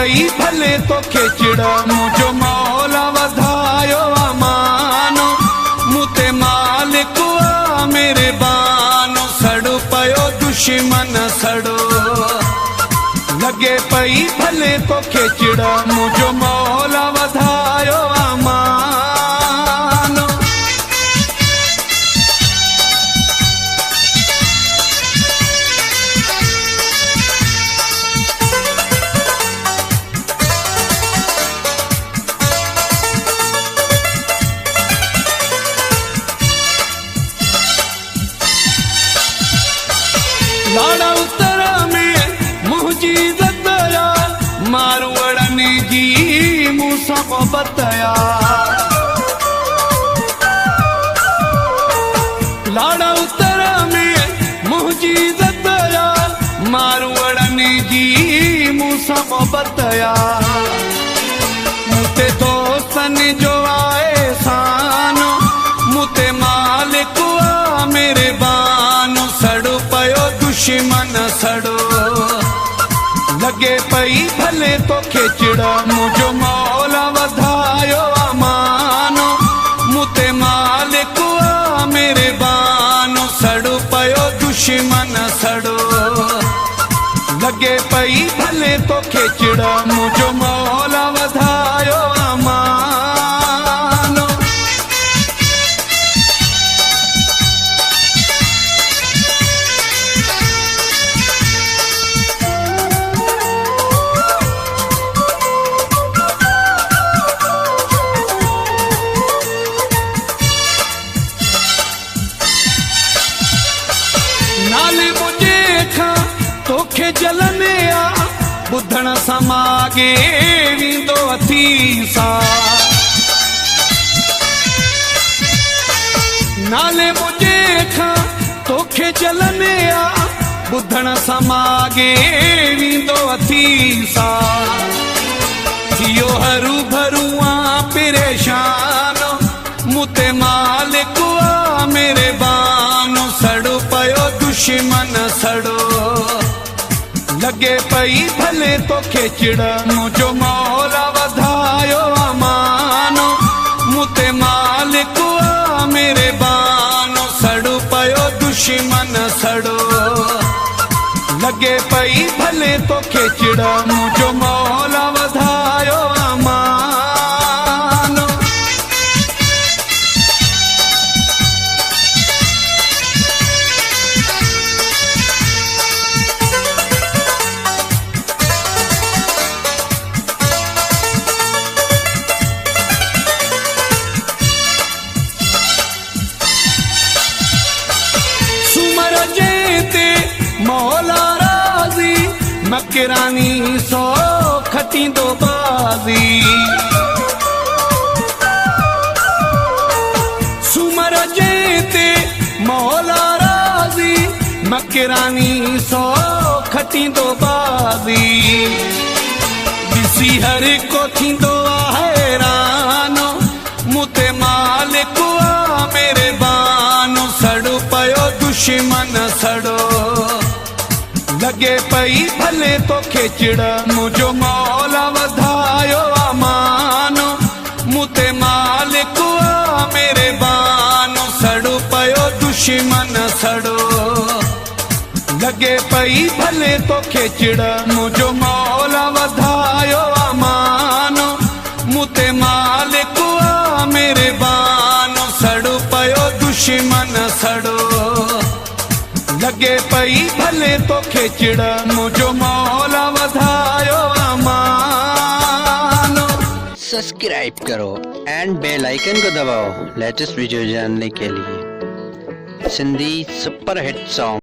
पई भले तो खेचड़ा मुझो मौला वधायो अमानो मुते मालिक आ मेरे बानो सड़ो पयो दुश्मन सड़ो लगे पई भले तो खेचड़ा मुझो मौला वधायो अमानो। लाड़ा उतरा में मुझी दया मारवड़ने जी मूसा बताया लाड़ा उतरा में मुझी दया मारवड़ने जी मूसा बताया मुते दोस्तन जो आए सानो मुते मालिक आ मेरे बानो सड़ो पयो दुश्मन सड़ो लगे पई भले तो खेचड़ा मुझो मौला वधायो अमानो मुते मालिक आ मेरे बानो सड़ो पयो दुश्मन सड़ो लगे पई भले तो खेचड़ा मुझो मौला वधायो अमानो। नाले मुझे खा तोखे जलने आ बुधण समागे विंदो अथीसा नाले मुझे खा तोखे जलने आ बुधण समागे विंदो अथीसा थियो हरू भरू आ परेशान मुते मालिक आ मेरे बानो सड़ो पयो दुश्मन सड़ो लगे पई भले तो खेचड़ा मुझो मौला वधायो अमानो मुते मालिक आ मेरे बानो सड़ो पयो दुश्मन सड़ो लगे पई भले तो खेचड़ा मुझो मौला वधायो अमानो। मौला राजी मकरानी सो खटी दो बाजी सुमर जेते मौला राजी मकरानी सो खटी दो बाजी दिसी हर को थी दो हैरानो मुते मालिक आ मेरे बानो सड़ो पयो दुश्मन सड़ो लगे पई भले तो खेचड़ा मुझो मौला वधायो अमानो मुते मालिक आ मेरे बानो सड़ो पयो दुश्मन सड़ो लगे पई भले तो खेचड़ा मुझो मौला वधायो अमानो मुते मालिक आ मेरे बानो सड़ो पयो दुश्मन सड़ो लगे पई भले तो खेचड़ा मुझो मौला वधायो अमानो। सब्सक्राइब करो एंड बेल आइकन को दबाओ लेटेस्ट वीडियो जानने के लिए। Sindhi super hit song